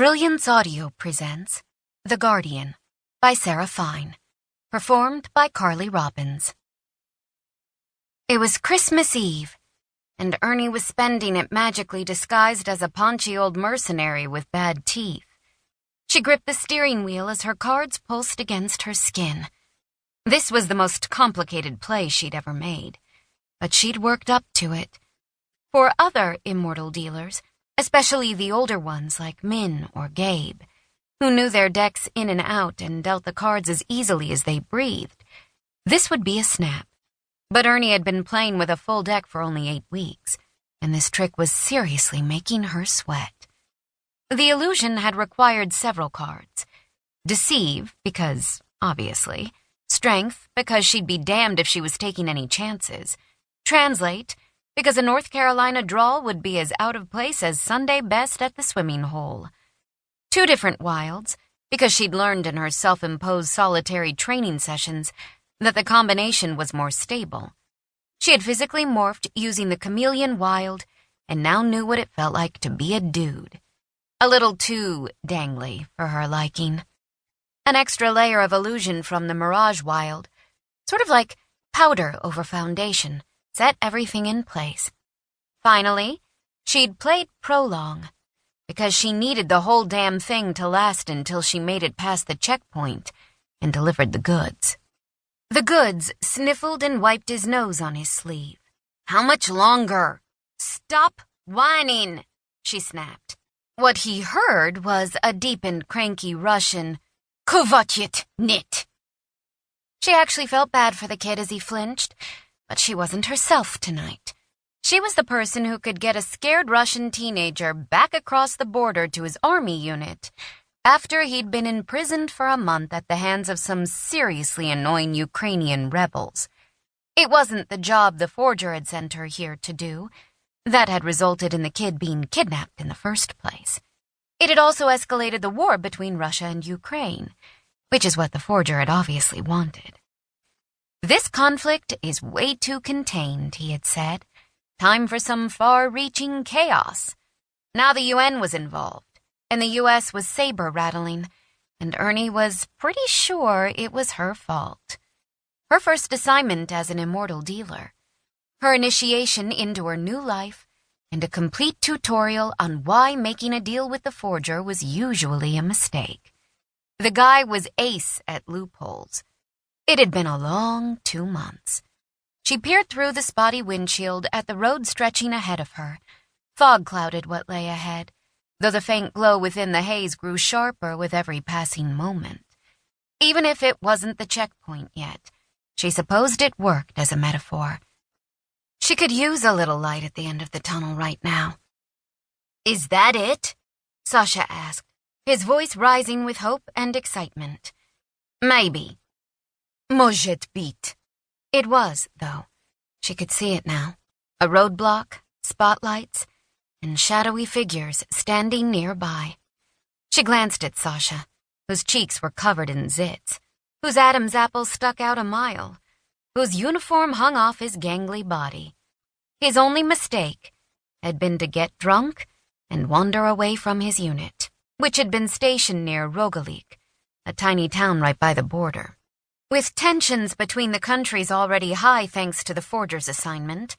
Brilliance Audio presents The Guardian by Sarah Fine, performed by Carly Robbins. It was Christmas Eve, and Ernie was spending it magically disguised as a paunchy old mercenary with bad teeth. She gripped the steering wheel as her cards pulsed against her skin. This was the most complicated play she'd ever made, but she'd worked up to it. For other Immortal Dealers, especially the older ones like Min or Gabe, who knew their decks in and out and dealt the cards as easily as they breathed, this would be a snap. But Ernie had been playing with a full deck for only 8 weeks, and this trick was seriously making her sweat. The illusion had required several cards. Deceive, because, obviously. Strength, because she'd be damned if she was taking any chances. Translate, because a North Carolina drawl would be as out of place as Sunday best at the swimming hole. 2 different wilds, because she'd learned in her self-imposed solitary training sessions that the combination was more stable. She had physically morphed using the chameleon wild and now knew what it felt like to be a dude. A little too dangly for her liking. An extra layer of illusion from the mirage wild, sort of like powder over foundation, set everything in place. Finally, she'd played prolong, because she needed the whole damn thing to last until she made it past the checkpoint and delivered the goods. The goods sniffled and wiped his nose on his sleeve. "How much longer?" "Stop whining," she snapped. What he heard was a deep and cranky Russian, "Kovatyet nit." She actually felt bad for the kid as he flinched, but she wasn't herself tonight. She was the person who could get a scared Russian teenager back across the border to his army unit after he'd been imprisoned for a month at the hands of some seriously annoying Ukrainian rebels. It wasn't the job the forger had sent her here to do. That had resulted in the kid being kidnapped in the first place. It had also escalated the war between Russia and Ukraine, which is what the forger had obviously wanted. "This conflict is way too contained," he had said. "Time for some far-reaching chaos." Now the UN was involved, and the US was saber-rattling, and Ernie was pretty sure it was her fault. Her first assignment as an Immortal Dealer, her initiation into her new life, and a complete tutorial on why making a deal with the forger was usually a mistake. The guy was ace at loopholes. It had been a long 2 months. She peered through the spotty windshield at the road stretching ahead of her. Fog clouded what lay ahead, though the faint glow within the haze grew sharper with every passing moment. Even if it wasn't the checkpoint yet, she supposed it worked as a metaphor. She could use a little light at the end of the tunnel right now. "Is that it?" Sasha asked, his voice rising with hope and excitement. "Maybe." "Может быть." It was, though. She could see it now. A roadblock, spotlights, and shadowy figures standing nearby. She glanced at Sasha, whose cheeks were covered in zits, whose Adam's apple stuck out a mile, whose uniform hung off his gangly body. His only mistake had been to get drunk and wander away from his unit, which had been stationed near Rogalik, a tiny town right by the border. With tensions between the countries already high thanks to the forger's assignment,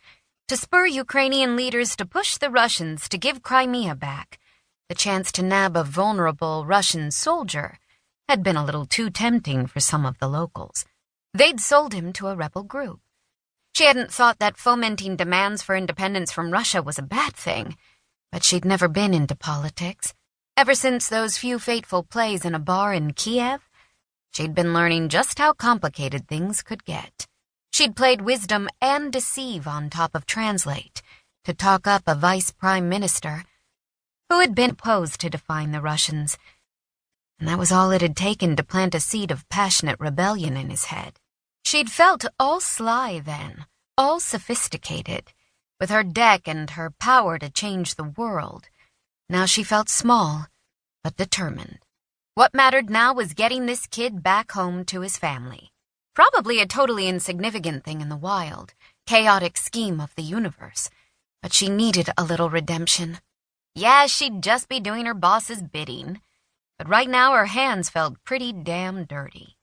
to spur Ukrainian leaders to push the Russians to give Crimea back, the chance to nab a vulnerable Russian soldier had been a little too tempting for some of the locals. They'd sold him to a rebel group. She hadn't thought that fomenting demands for independence from Russia was a bad thing, but she'd never been into politics. Ever since those few fateful plays in a bar in Kiev, she'd been learning just how complicated things could get. She'd played wisdom and deceive on top of translate to talk up a vice prime minister who had been opposed to defying the Russians, and that was all it had taken to plant a seed of passionate rebellion in his head. She'd felt all sly then, all sophisticated, with her deck and her power to change the world. Now she felt small, but determined. What mattered now was getting this kid back home to his family. Probably a totally insignificant thing in the wild, chaotic scheme of the universe, but she needed a little redemption. Yeah, she'd just be doing her boss's bidding. But right now her hands felt pretty damn dirty.